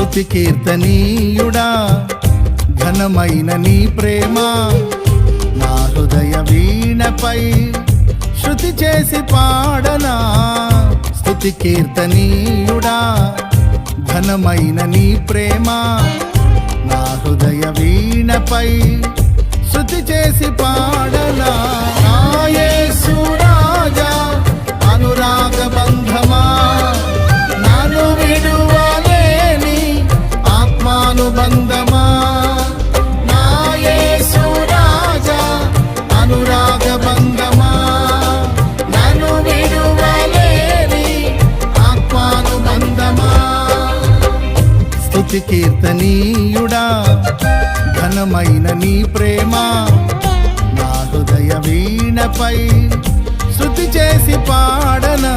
స్తుతి కీర్తనీయుడా ఘనమైన నీ ప్రేమ నా హృదయ వీణపై శృతి చేసి పాడనా. స్తుతి కీర్తనీయుడా ఘనమైన నీ ప్రేమ నా హృదయ వీణపై శృతి చేసి పాడనా. నా యేసు రాజా అనురాగ బంధమా నన్ను విడువలేని ఆత్మానుబంధమా. నా యేసు రాజా అనురాగ బంధమా నన్ను విడువలేని ఆత్మానుబంధమా. స్తుతి కీర్తనీయుడా ఘనమైన నీ ప్రేమ నా హృదయ వీణపై శృతి చేసి పాడనా.